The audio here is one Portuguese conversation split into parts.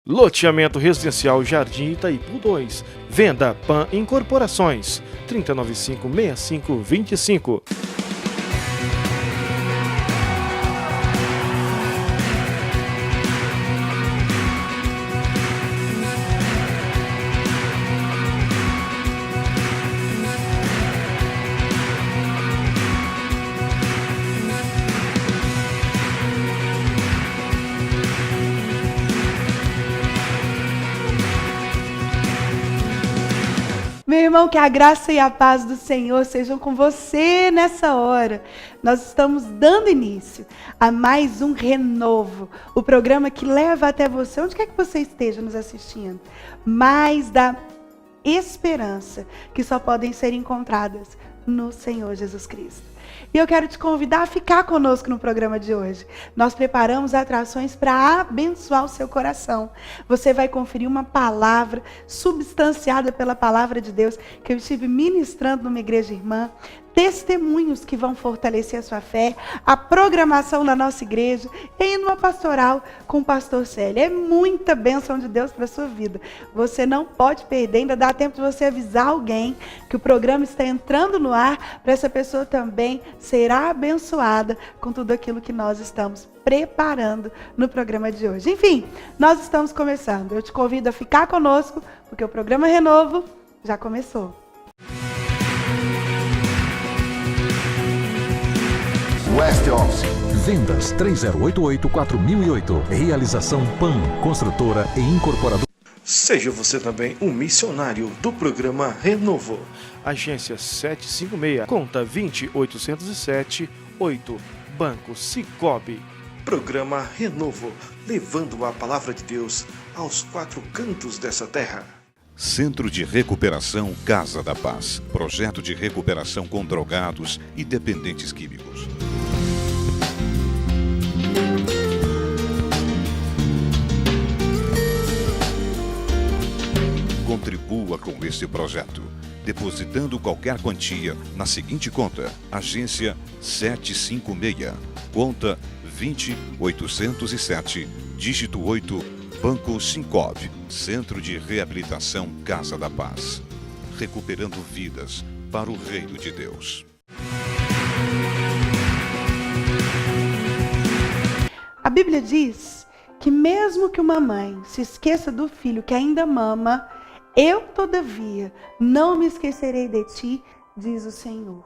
Loteamento Residencial Jardim Itaipu 2. Venda Pan Incorporações. 3095-6525. Meu irmão, que a graça e a paz do Senhor sejam com você nessa hora. Nós estamos dando início a mais um Renovo, o programa que leva até você, onde quer que você esteja nos assistindo, mais da esperança que só podem ser encontradas no Senhor Jesus Cristo. E eu quero te convidar a ficar conosco no programa de hoje. Nós preparamos atrações para abençoar o seu coração. Você vai conferir uma palavra substanciada pela palavra de Deus que eu estive ministrando numa igreja irmã. Testemunhos que vão fortalecer a sua fé, a programação da nossa igreja e ainda uma pastoral com o pastor Célio. É muita bênção de Deus para a sua vida. Você não pode perder, ainda dá tempo de você avisar alguém que o programa está entrando no ar, para essa pessoa também será abençoada com tudo aquilo que nós estamos preparando no programa de hoje. Enfim, nós estamos começando. Eu te convido a ficar conosco, porque o programa Renovo já começou. West Office. Vendas 3088-4008. Realização PAN, construtora e incorporadora. Seja você também um missionário do programa Renovo. Agência 756, conta 20807-8, Banco Sicoob. Programa Renovo, levando a palavra de Deus aos quatro cantos dessa terra. Centro de Recuperação Casa da Paz. Projeto de recuperação com drogados e dependentes químicos. Contribua com este projeto, depositando qualquer quantia na seguinte conta: Agência 756, conta 20807, dígito 8, Banco Sicoob, Centro de Reabilitação Casa da Paz. Recuperando vidas para o reino de Deus. A Bíblia diz que mesmo que uma mãe se esqueça do filho que ainda mama, eu, todavia, não me esquecerei de ti, diz o Senhor.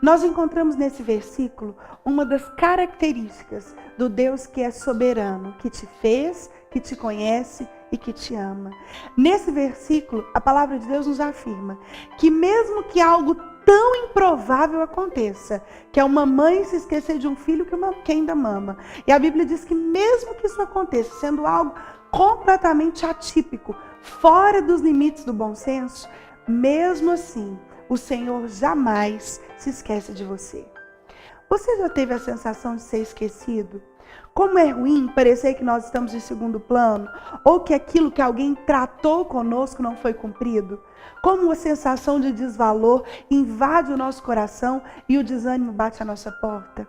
Nós encontramos nesse versículo uma das características do Deus que é soberano, que te fez, que te conhece e que te ama. Nesse versículo, a palavra de Deus nos afirma que mesmo que algo tão improvável aconteça, que é uma mãe se esquecer de um filho que ainda mama. E a Bíblia diz que mesmo que isso aconteça, sendo algo completamente atípico, fora dos limites do bom senso, mesmo assim, o Senhor jamais se esquece de você. Você já teve a sensação de ser esquecido? Como é ruim parecer que nós estamos em segundo plano, ou que aquilo que alguém tratou conosco não foi cumprido? Como a sensação de desvalor invade o nosso coração e o desânimo bate à nossa porta?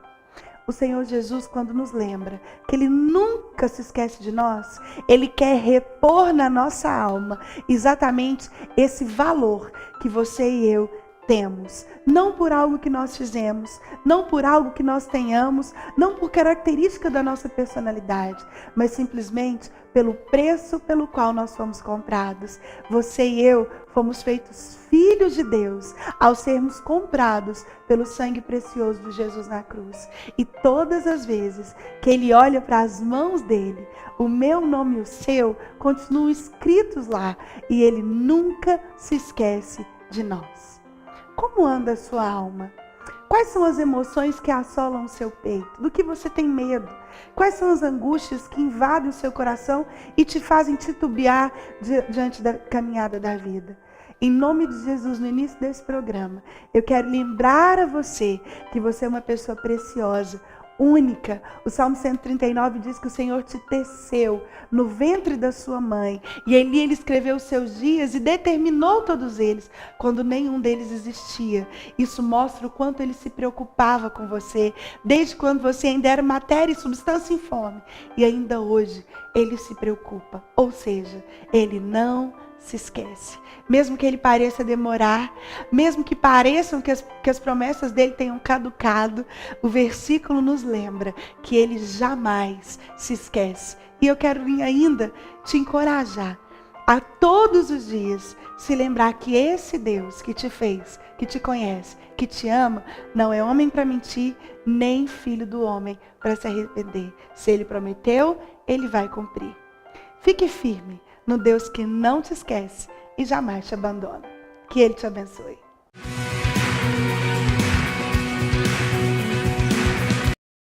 O Senhor Jesus, quando nos lembra que Ele nunca se esquece de nós, Ele quer repor na nossa alma exatamente esse valor que você e eu temos. Não por algo que nós fizemos, não por algo que nós tenhamos, não por característica da nossa personalidade, mas simplesmente pelo preço pelo qual nós fomos comprados. Você e eu fomos feitos filhos de Deus ao sermos comprados pelo sangue precioso de Jesus na cruz. E todas as vezes que Ele olha para as mãos dele, o meu nome e o seu continuam escritos lá, e Ele nunca se esquece de nós. Como anda a sua alma? Quais são as emoções que assolam o seu peito? Do que você tem medo? Quais são as angústias que invadem o seu coração e te fazem titubear diante da caminhada da vida? Em nome de Jesus, no início desse programa, eu quero lembrar a você que você é uma pessoa preciosa, única. O Salmo 139 diz que o Senhor te teceu no ventre da sua mãe. E ali ele escreveu os seus dias e determinou todos eles, quando nenhum deles existia. Isso mostra o quanto ele se preocupava com você, desde quando você ainda era matéria e substância informe. E ainda hoje ele se preocupa. Ou seja, ele não se esquece. Mesmo que ele pareça demorar, mesmo que pareçam que as promessas dele tenham caducado, o versículo nos lembra que ele jamais se esquece. E eu quero ainda te encorajar a todos os dias se lembrar que esse Deus que te fez, que te conhece, que te ama, não é homem para mentir, nem filho do homem para se arrepender. Se ele prometeu, ele vai cumprir. Fique firme no Deus que não te esquece e jamais te abandona. Que ele te abençoe.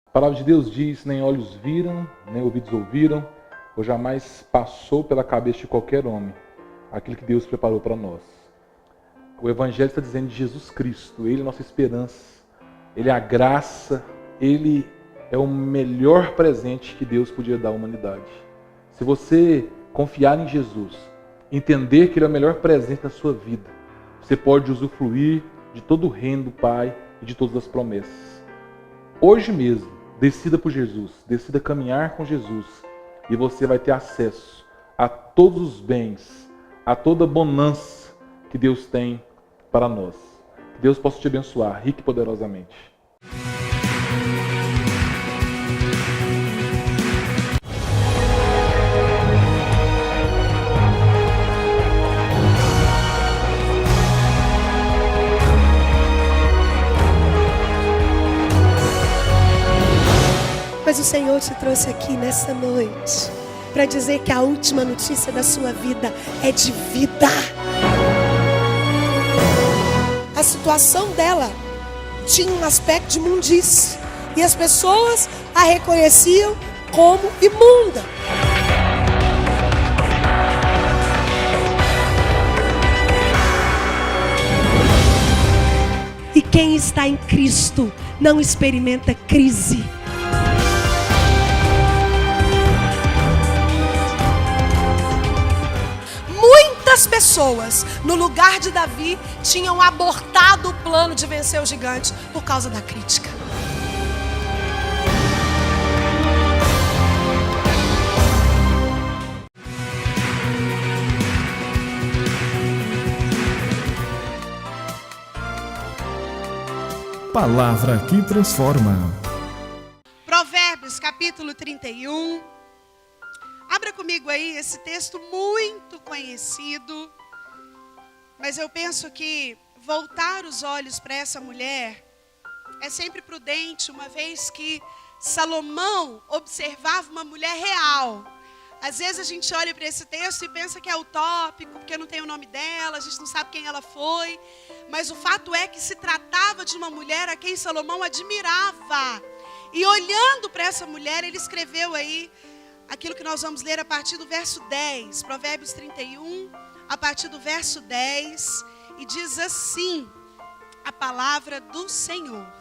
A palavra de Deus diz: nem olhos viram, nem ouvidos ouviram, ou jamais passou pela cabeça de qualquer homem aquilo que Deus preparou para nós. O Evangelho está dizendo de Jesus Cristo. Ele é nossa esperança, Ele é a graça, Ele é o melhor presente que Deus podia dar à humanidade. Se você confiar em Jesus, entender que Ele é o melhor presente da sua vida, você pode usufruir de todo o reino do Pai e de todas as promessas. Hoje mesmo, decida por Jesus, decida caminhar com Jesus, e você vai ter acesso a todos os bens, a toda a bonança que Deus tem para nós. Que Deus possa te abençoar rico e poderosamente. Mas o Senhor te trouxe aqui nessa noite para dizer que a última notícia da sua vida é de vida. A situação dela tinha um aspecto de imundice e as pessoas a reconheciam como imunda. E quem está em Cristo não experimenta crise. Muitas pessoas, no lugar de Davi, tinham abortado o plano de vencer o gigante por causa da crítica. Palavra que transforma. Provérbios capítulo 31. Abra comigo aí esse texto muito conhecido, mas eu penso que voltar os olhos para essa mulher é sempre prudente, uma vez que Salomão observava uma mulher real. Às vezes a gente olha para esse texto e pensa que é utópico, porque não tem o nome dela, a gente não sabe quem ela foi, mas o fato é que se tratava de uma mulher a quem Salomão admirava. E olhando para essa mulher, ele escreveu aí aquilo que nós vamos ler a partir do verso 10, Provérbios 31, a partir do verso 10, e diz assim, a palavra do Senhor: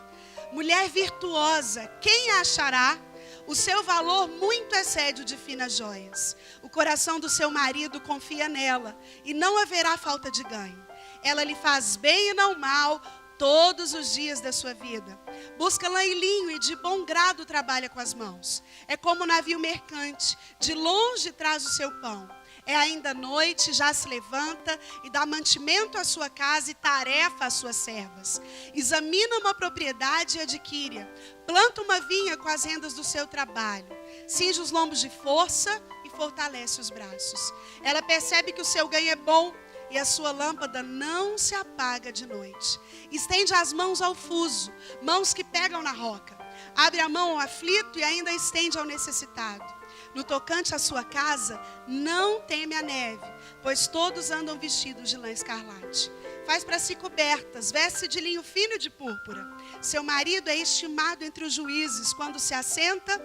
mulher virtuosa, quem a achará? O seu valor muito excede o de finas joias. O coração do seu marido confia nela, e não haverá falta de ganho. Ela lhe faz bem e não mal todos os dias da sua vida. Busca lã e linho e de bom grado trabalha com as mãos. É como um navio mercante, de longe traz o seu pão. É ainda noite, já se levanta e dá mantimento à sua casa e tarefa às suas servas. Examina uma propriedade e adquire-a. Planta uma vinha com as rendas do seu trabalho. Cinge os lombos de força e fortalece os braços. Ela percebe que o seu ganho é bom e a sua lâmpada não se apaga de noite. Estende as mãos ao fuso, mãos que pegam na roca. Abre a mão ao aflito e ainda estende ao necessitado. No tocante à sua casa, não teme a neve, pois todos andam vestidos de lã escarlate. Faz para si cobertas, veste de linho fino e de púrpura. Seu marido é estimado entre os juízes, quando se assenta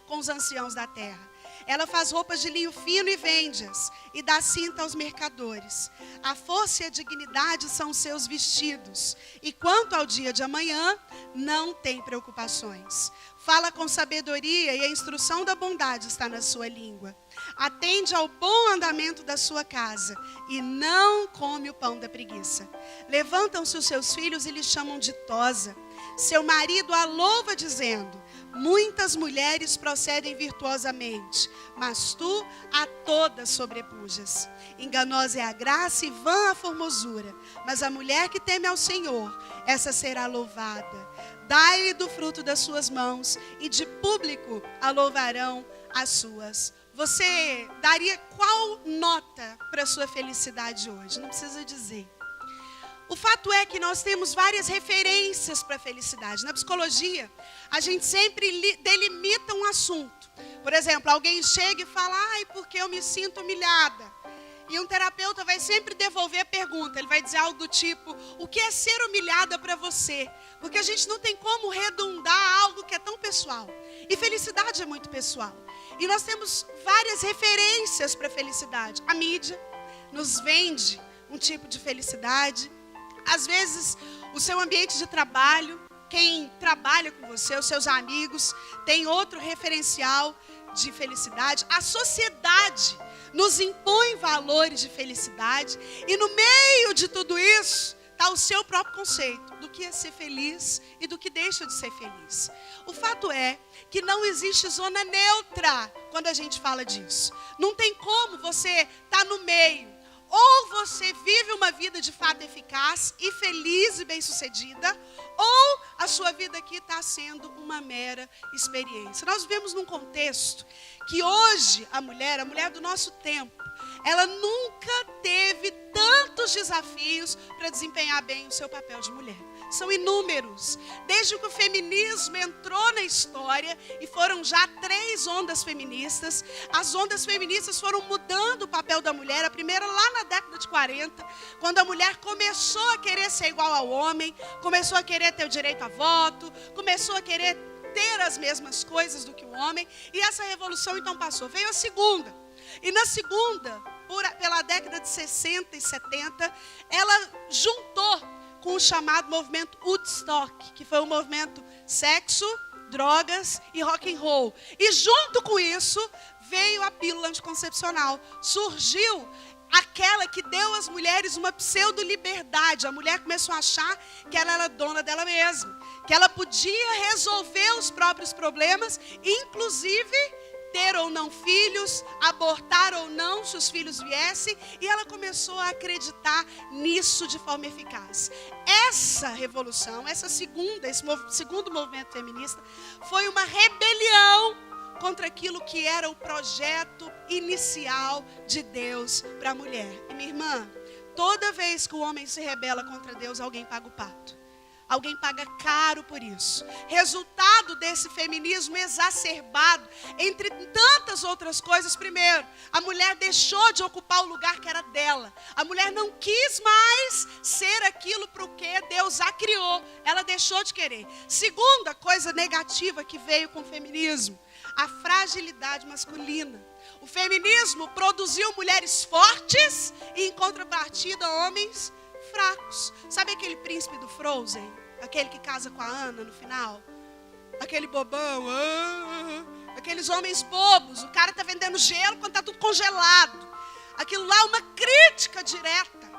com os anciãos da terra. Ela faz roupas de linho fino e vende-as, e dá cinta aos mercadores. A força e a dignidade são os seus vestidos, e quanto ao dia de amanhã, não tem preocupações. Fala com sabedoria e a instrução da bondade está na sua língua. Atende ao bom andamento da sua casa e não come o pão da preguiça. Levantam-se os seus filhos e lhe chamam de tosa. Seu marido a louva dizendo: muitas mulheres procedem virtuosamente, mas tu a todas sobrepujas. Enganosa é a graça e vã a formosura, mas a mulher que teme ao Senhor, essa será louvada. Dai-lhe do fruto das suas mãos, e de público a louvarão as suas. Você daria qual nota para a sua felicidade hoje? Não precisa dizer. O fato é que nós temos várias referências para a felicidade. Na psicologia, a gente sempre delimita um assunto. Por exemplo, alguém chega e fala: ai, porque eu me sinto humilhada. E um terapeuta vai sempre devolver a pergunta. Ele vai dizer algo do tipo: o que é ser humilhada para você? Porque a gente não tem como redundar algo que é tão pessoal. E felicidade é muito pessoal. E nós temos várias referências para a felicidade. A mídia nos vende um tipo de felicidade. Às vezes, o seu ambiente de trabalho, quem trabalha com você, os seus amigos, tem outro referencial de felicidade. A sociedade nos impõe valores de felicidade. E no meio de tudo isso, está o seu próprio conceito do que é ser feliz e do que deixa de ser feliz. O fato é que não existe zona neutra quando a gente fala disso. Não tem como você estar no meio. Ou você vive uma vida de fato eficaz e feliz e bem-sucedida, ou a sua vida aqui está sendo uma mera experiência. Nós vivemos num contexto que hoje a mulher do nosso tempo, ela nunca teve tantos desafios para desempenhar bem o seu papel de mulher. São inúmeros. Desde que o feminismo entrou na história, e foram já 3 ondas feministas, as ondas feministas foram mudando o papel da mulher. A primeira lá na década de 40, quando a mulher começou a querer ser igual ao homem, começou a querer ter o direito a voto, começou a querer ter as mesmas coisas do que o homem, e essa revolução então passou. Veio a segunda. E na segunda, pela década de 60 e 70, ela juntou com o chamado movimento Woodstock, que foi um movimento sexo, drogas e rock and roll. E junto com isso, veio a pílula anticoncepcional. Surgiu aquela que deu às mulheres uma pseudo-liberdade. A mulher começou a achar que ela era dona dela mesma, que ela podia resolver os próprios problemas, inclusive ter ou não filhos, abortar ou não se os filhos viessem, e ela começou a acreditar nisso de forma eficaz. Essa revolução, esse segundo movimento feminista, foi uma rebelião contra aquilo que era o projeto inicial de Deus para a mulher. E minha irmã, toda vez que o homem se rebela contra Deus, alguém paga o pato. Alguém paga caro por isso. Resultado desse feminismo exacerbado, entre tantas outras coisas. Primeiro, a mulher deixou de ocupar o lugar que era dela. A mulher não quis mais ser aquilo para o que Deus a criou. Ela deixou de querer. Segunda coisa negativa que veio com o feminismo: a fragilidade masculina. O feminismo produziu mulheres fortes e, em contrapartida, homens fracos. Sabe aquele príncipe do Frozen? Aquele que casa com a Ana no final? Aquele bobão. Aqueles homens bobos. O cara está vendendo gelo quando está tudo congelado. Aquilo lá é uma crítica direta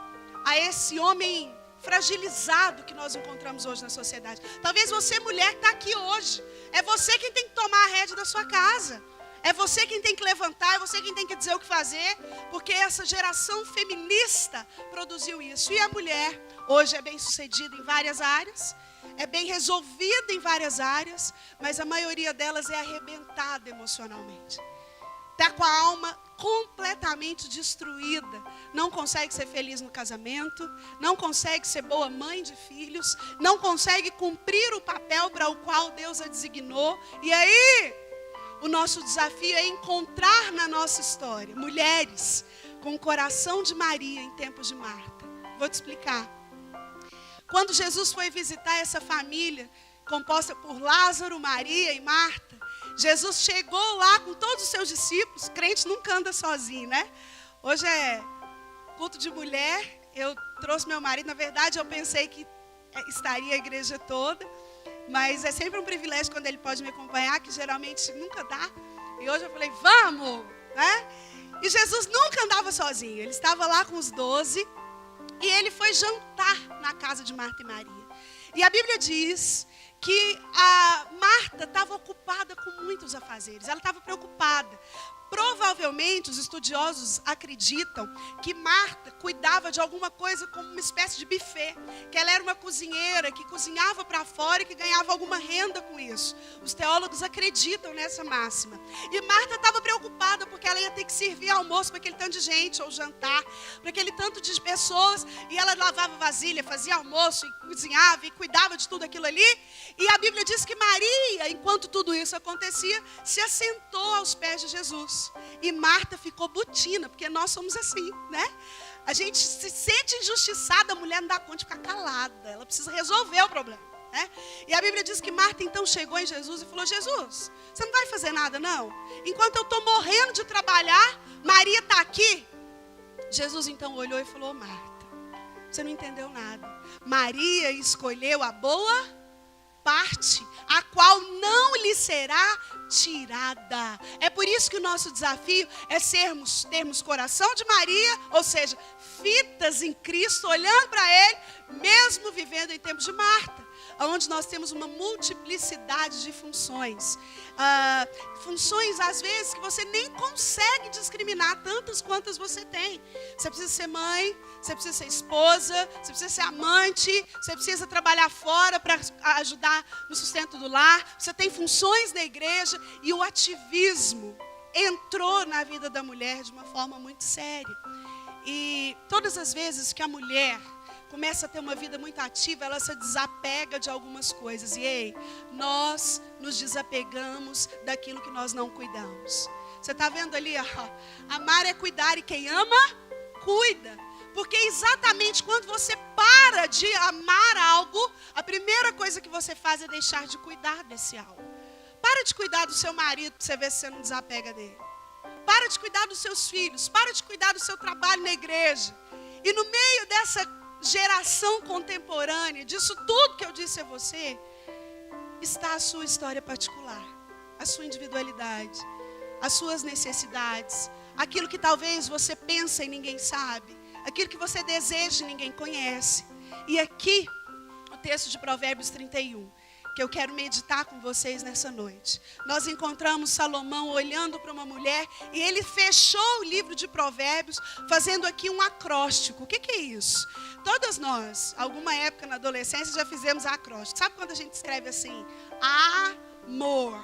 a esse homem fragilizado que nós encontramos hoje na sociedade. Talvez você, mulher, que está aqui hoje, é você quem tem que tomar a rédea da sua casa. É você quem tem que levantar, é você quem tem que dizer o que fazer, porque essa geração feminista produziu isso. E a mulher hoje é bem sucedida em várias áreas, é bem resolvida em várias áreas, mas a maioria delas é arrebentada emocionalmente. Está com a alma completamente destruída, não consegue ser feliz no casamento, não consegue ser boa mãe de filhos, não consegue cumprir o papel para o qual Deus a designou. E aí, o nosso desafio é encontrar na nossa história mulheres com o coração de Maria em tempos de Marta. Vou te explicar. Quando Jesus foi visitar essa família, composta por Lázaro, Maria e Marta, Jesus chegou lá com todos os seus discípulos. Crente nunca anda sozinho, né? Hoje é culto de mulher, eu trouxe meu marido. Na verdade, eu pensei que estaria a igreja toda, mas é sempre um privilégio quando ele pode me acompanhar, que geralmente nunca dá. E hoje eu falei, vamos, né? E Jesus nunca andava sozinho, ele estava lá com os 12 e ele foi jantar na casa de Marta e Maria. E a Bíblia diz que a Marta estava ocupada com muitos afazeres, ela estava preocupada. Provavelmente os estudiosos acreditam que Marta cuidava de alguma coisa como uma espécie de buffet, que ela era uma cozinheira que cozinhava para fora e que ganhava alguma renda com isso. Os teólogos acreditam nessa máxima. E Marta estava preocupada porque ela ia ter que servir almoço para aquele tanto de gente, ou jantar, para aquele tanto de pessoas, e ela lavava vasilha, fazia almoço, e cozinhava, e cuidava de tudo aquilo ali. E a Bíblia diz que Maria, enquanto tudo isso acontecia, se assentou aos pés de Jesus. E Marta ficou butina, porque nós somos assim, né? A gente se sente injustiçada, a mulher não dá conta de ficar calada, ela precisa resolver o problema, né? E a Bíblia diz que Marta então chegou em Jesus e falou, Jesus, você não vai fazer nada não? Enquanto eu estou morrendo de trabalhar, Maria está aqui. Jesus então olhou e falou, Marta, você não entendeu nada. Maria escolheu a boa parte, a qual não lhe será tirada. É por isso que o nosso desafio é termos coração de Maria, ou seja, fitas em Cristo, olhando para Ele, mesmo vivendo em tempos de Marta, onde nós temos uma multiplicidade de funções. Funções, às vezes, que você nem consegue discriminar, tantas quantas você tem. Você precisa ser mãe, você precisa ser esposa, você precisa ser amante, você precisa trabalhar fora para ajudar no sustento do lar. Você tem funções na igreja e o ativismo entrou na vida da mulher de uma forma muito séria. E todas as vezes que a mulher começa a ter uma vida muito ativa, ela se desapega de algumas coisas. E nós nos desapegamos daquilo que nós não cuidamos. Você está vendo ali, ó, amar é cuidar, e quem ama, cuida. Porque exatamente quando você para de amar algo, a primeira coisa que você faz é deixar de cuidar desse algo. Para de cuidar do seu marido, para você ver se você não desapega dele. Para de cuidar dos seus filhos, para de cuidar do seu trabalho na igreja. E no meio dessa geração contemporânea, disso tudo que eu disse a você, está a sua história particular, a sua individualidade, as suas necessidades, aquilo que talvez você pensa e ninguém sabe, aquilo que você deseja e ninguém conhece. E aqui, o texto de Provérbios 31, que eu quero meditar com vocês nessa noite. Nós encontramos Salomão olhando para uma mulher e ele fechou o livro de Provérbios fazendo aqui um acróstico. O que é isso? Todas nós, alguma época na adolescência, já fizemos acróstico. Sabe quando a gente escreve assim? Amor.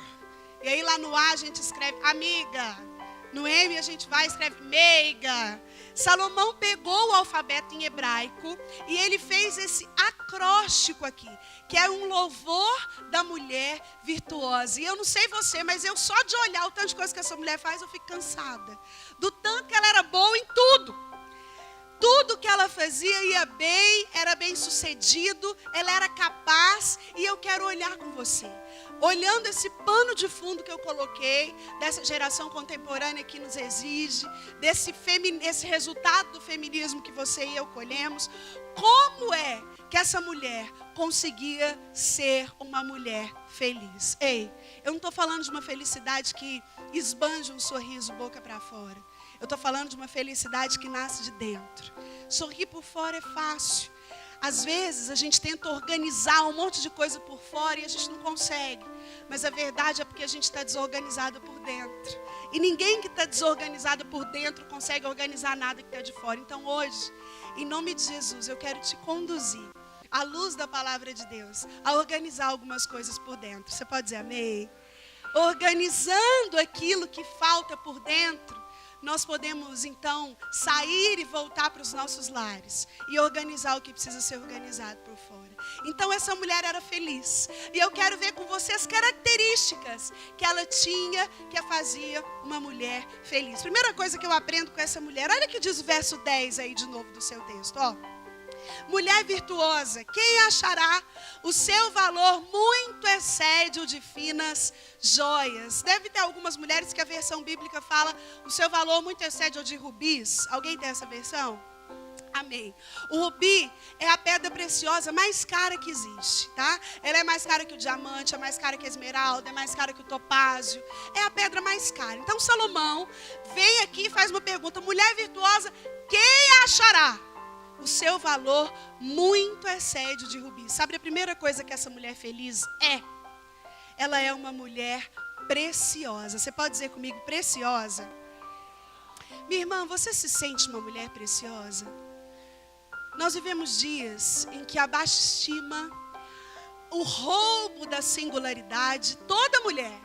E aí lá no A a gente escreve amiga. No M a gente vai e escreve meiga. Salomão pegou o alfabeto em hebraico e ele fez esse acróstico aqui, que é um louvor da mulher virtuosa. E eu não sei você, mas eu só de olhar o tanto de coisa que essa mulher faz, eu fico cansada. Do tanto que ela era boa em tudo. Tudo que ela fazia ia bem, era bem sucedido, ela era capaz. E eu quero olhar com você, olhando esse pano de fundo que eu coloquei, dessa geração contemporânea que nos exige, desse resultado do feminismo que você e eu colhemos. Como é que essa mulher conseguia ser uma mulher feliz? Ei, eu não estou falando de uma felicidade que esbanja um sorriso boca para fora. Eu estou falando de uma felicidade que nasce de dentro. Sorrir por fora é fácil. Às vezes a gente tenta organizar um monte de coisa por fora e a gente não consegue. Mas a verdade é porque a gente está desorganizado por dentro. E ninguém que está desorganizado por dentro consegue organizar nada que está de fora. Então hoje, em nome de Jesus, eu quero te conduzir, à luz da palavra de Deus, a organizar algumas coisas por dentro. Você pode dizer amém? Organizando aquilo que falta por dentro, nós podemos então sair e voltar para os nossos lares e organizar o que precisa ser organizado por fora. Então essa mulher era feliz. E eu quero ver com você as características que ela tinha, que a fazia uma mulher feliz. Primeira coisa que eu aprendo com essa mulher, olha o que diz o verso 10 aí de novo do seu texto, ó. Mulher virtuosa, quem achará? O seu valor muito excede o de finas joias. Deve ter algumas mulheres que a versão bíblica fala o seu valor muito excede o de rubis. Alguém tem essa versão? Amém. O rubi é a pedra preciosa mais cara que existe, tá? Ela é mais cara que o diamante, é mais cara que a esmeralda, é mais cara que o topázio. É a pedra mais cara. Então Salomão vem aqui e faz uma pergunta. Mulher virtuosa, quem achará? O seu valor muito excede de rubi. Sabe a primeira coisa que essa mulher feliz é? Ela é uma mulher preciosa. Você pode dizer comigo, preciosa? Minha irmã, você se sente uma mulher preciosa? Nós vivemos dias em que a baixa estima, o roubo da singularidade, toda mulher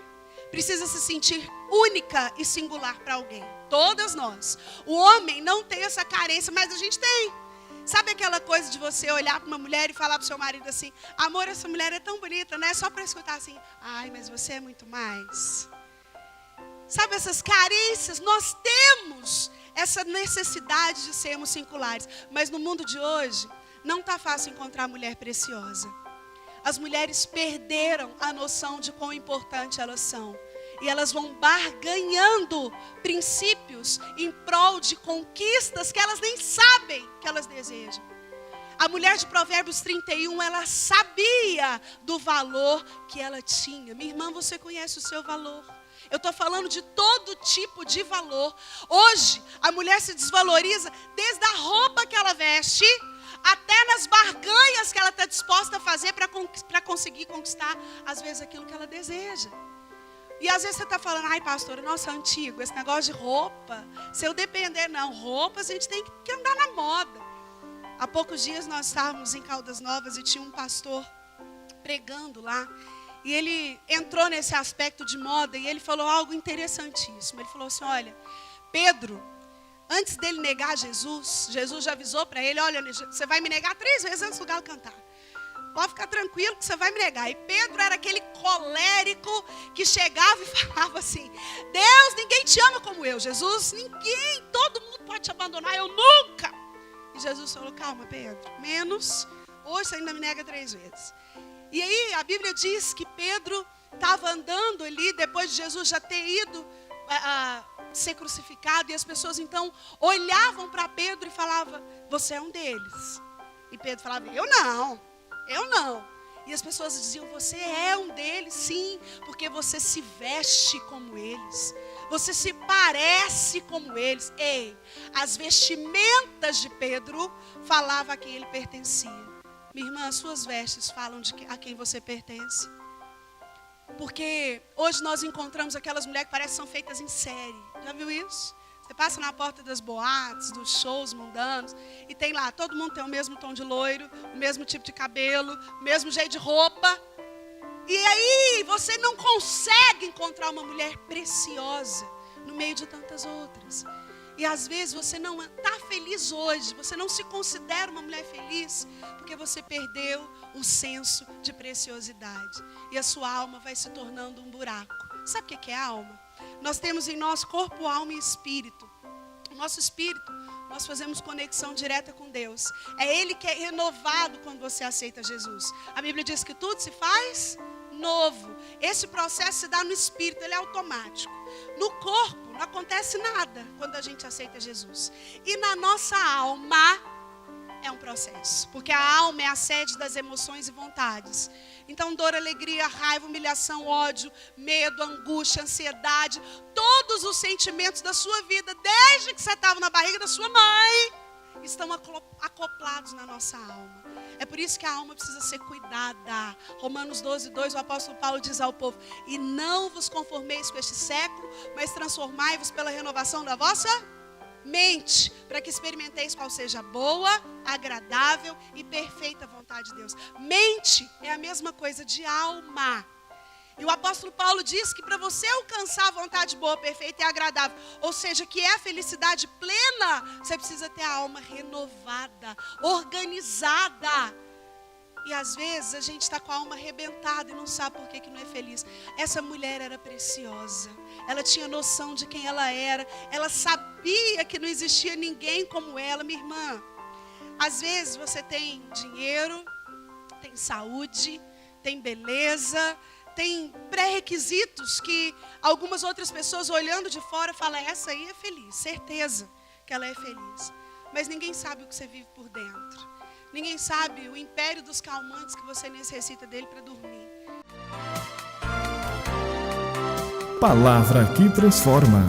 precisa se sentir única e singular para alguém. Todas nós. O homem não tem essa carência, mas a gente tem. Sabe aquela coisa de você olhar para uma mulher e falar para o seu marido assim, amor, essa mulher é tão bonita, né? Só para escutar assim, ai, mas você é muito mais. Sabe essas carências? Nós temos essa necessidade de sermos singulares. Mas no mundo de hoje, não está fácil encontrar mulher preciosa. As mulheres perderam a noção de quão importante elas são. E elas vão barganhando princípios em prol de conquistas que elas nem sabem que elas desejam. A mulher de Provérbios 31, ela sabia do valor que ela tinha. Minha irmã, você conhece o seu valor. Eu estou falando de todo tipo de valor. Hoje, a mulher se desvaloriza desde a roupa que ela veste, até nas barganhas que ela está disposta a fazer para conseguir conquistar, às vezes, aquilo que ela deseja. E às vezes você está falando, ai pastora, nossa, antigo, esse negócio de roupa, se eu depender, não, roupas a gente tem que andar na moda. Há poucos dias nós estávamos em Caldas Novas e tinha um pastor pregando lá. E ele entrou nesse aspecto de moda e ele falou algo interessantíssimo. Ele falou assim, olha, Pedro, antes dele negar Jesus, Jesus já avisou para ele, olha, você vai me negar 3 vezes antes do galo cantar. Pode ficar tranquilo que você vai me negar. E Pedro era aquele colérico que chegava e falava assim, Deus, ninguém te ama como eu. Jesus, ninguém, todo mundo pode te abandonar, eu nunca. E Jesus falou, calma Pedro, menos, hoje você ainda me nega 3 vezes. E aí a Bíblia diz que Pedro estava andando ali, depois de Jesus já ter ido ser crucificado, e as pessoas então olhavam para Pedro e falavam, você é um deles. E Pedro falava, eu não. E as pessoas diziam, você é um deles, sim, porque você se veste como eles. Você se parece como eles. Ei, as vestimentas de Pedro falavam a quem ele pertencia. Minha irmã, as suas vestes falam a quem você pertence. Porque hoje nós encontramos aquelas mulheres que parecem que são feitas em série. Já viu isso? Você passa na porta das boates, dos shows mundanos, e tem lá, todo mundo tem o mesmo tom de loiro, o mesmo tipo de cabelo, o mesmo jeito de roupa. E aí você não consegue encontrar uma mulher preciosa no meio de tantas outras. E às vezes você não está feliz hoje, você não se considera uma mulher feliz, porque você perdeu o senso de preciosidade. E a sua alma vai se tornando um buraco. Sabe o que é alma? Nós temos em nós corpo, alma e espírito. O nosso espírito, nós fazemos conexão direta com Deus. É Ele que é renovado quando você aceita Jesus. A Bíblia diz que tudo se faz novo. Esse processo se dá no espírito, ele é automático. No corpo não acontece nada quando a gente aceita Jesus. E na nossa alma é um processo, porque a alma é a sede das emoções e vontades. Então dor, alegria, raiva, humilhação, ódio, medo, angústia, ansiedade, todos os sentimentos da sua vida, desde que você estava na barriga da sua mãe, estão acoplados na nossa alma. É por isso que a alma precisa ser cuidada. Romanos 12:2, o apóstolo Paulo diz ao povo, e não vos conformeis com este século, mas transformai-vos pela renovação da vossa mente, para que experimenteis qual seja a boa, agradável e perfeita vontade de Deus. Mente é a mesma coisa de alma. E o apóstolo Paulo diz que para você alcançar a vontade boa, perfeita e agradável, ou seja, que é a felicidade plena, você precisa ter a alma renovada, organizada. E às vezes a gente está com a alma arrebentada e não sabe por que não é feliz. Essa mulher era preciosa, ela tinha noção de quem ela era, ela sabia que não existia ninguém como ela. Minha irmã, às vezes você tem dinheiro, tem saúde, tem beleza, tem pré-requisitos que algumas outras pessoas olhando de fora falam, essa aí é feliz, certeza que ela é feliz. mas ninguém sabe o que você vive por dentro. Ninguém sabe o império dos calmantes que você necessita dele para dormir. Palavra que transforma.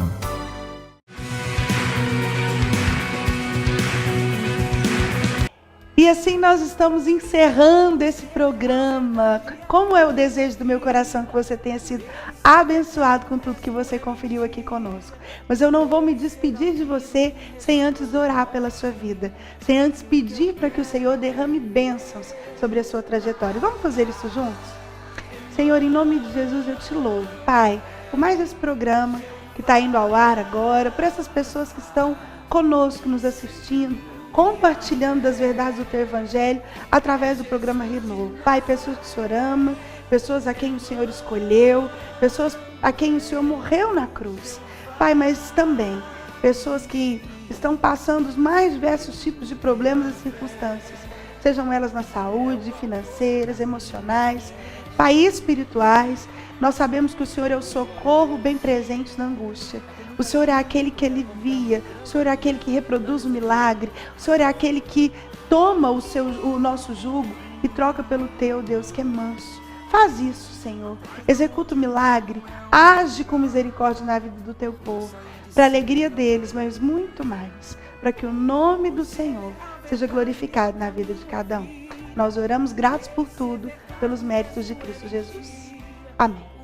E assim nós estamos encerrando esse programa. Como é o desejo do meu coração que você tenha sido abençoado com tudo que você conferiu aqui conosco. Mas eu não vou me despedir de você sem antes orar pela sua vida. Sem antes pedir para que o Senhor derrame bênçãos sobre a sua trajetória. Vamos fazer isso juntos? Senhor, em nome de Jesus eu te louvo. Pai, por mais esse programa que está indo ao ar agora, por essas pessoas que estão conosco, nos assistindo, compartilhando das verdades do Teu Evangelho através do programa Renovo. Pai, pessoas que o Senhor ama, pessoas a quem o Senhor escolheu, pessoas a quem o Senhor morreu na cruz. Pai, mas também pessoas que estão passando os mais diversos tipos de problemas e circunstâncias, sejam elas na saúde, financeiras, emocionais, Pai, espirituais. Nós sabemos que o Senhor é o socorro bem presente na angústia. O Senhor é aquele que alivia, o Senhor é aquele que reproduz o milagre, o Senhor é aquele que toma o nosso jugo e troca pelo Teu, Deus, que é manso. Faz isso, Senhor. Executa o milagre, age com misericórdia na vida do Teu povo, para a alegria deles, mas muito mais, para que o nome do Senhor seja glorificado na vida de cada um. Nós oramos gratos por tudo, pelos méritos de Cristo Jesus. Amém.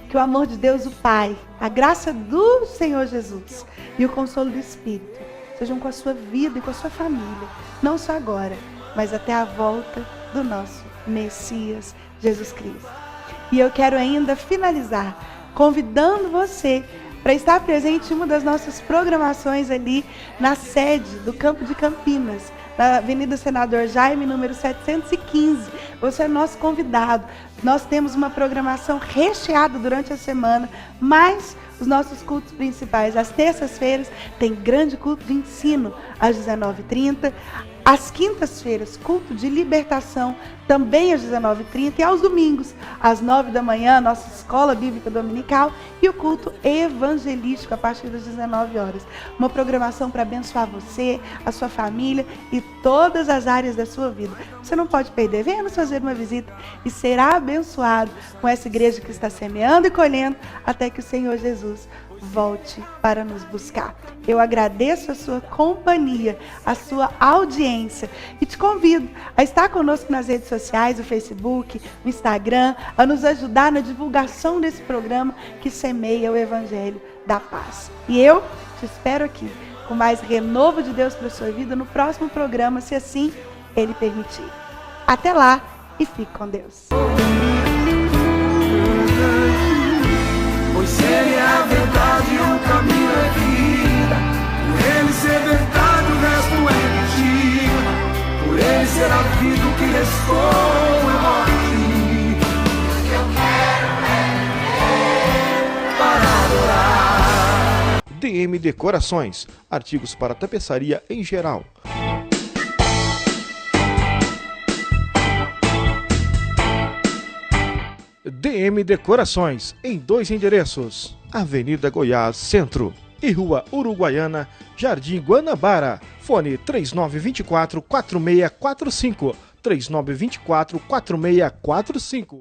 Que o amor de Deus, o Pai, a graça do Senhor Jesus e o consolo do Espírito sejam com a sua vida e com a sua família, não só agora, mas até a volta do nosso Messias, Jesus Cristo. E eu quero ainda finalizar convidando você para estar presente em uma das nossas programações ali na sede do Campo de Campinas, na Avenida Senador Jaime, número 715. Você é nosso convidado. Nós temos uma programação recheada durante a semana, mas os nossos cultos principais, às terças-feiras, tem grande culto de ensino às 19h30. Às quintas-feiras, culto de libertação, também às 19h30. E aos domingos, às 9 da manhã, nossa escola bíblica dominical e o culto evangelístico a partir das 19 horas. Uma programação para abençoar você, a sua família e todas as áreas da sua vida. Você não pode perder. Venha nos fazer uma visita e será abençoado com essa igreja que está semeando e colhendo até que o Senhor Jesus volte para nos buscar. Eu agradeço a sua companhia, a sua audiência e te convido a estar conosco nas redes sociais, o Facebook, o Instagram, a nos ajudar na divulgação desse programa que semeia o Evangelho da Paz. E eu te espero aqui com mais renovo de Deus para a sua vida no próximo programa, se assim Ele permitir. Até lá e fique com Deus. Pois Ele é a verdade, o caminho é vida. Por Ele ser verdade, o resto é mentira. Por Ele ser a vida, o que restou é morte. Eu quero viver para adorar. DM Decorações, artigos para tapeçaria em geral. DM Decorações, em 2 endereços: Avenida Goiás Centro e Rua Uruguaiana, Jardim Guanabara. Fone 3924-4645, 3924-4645.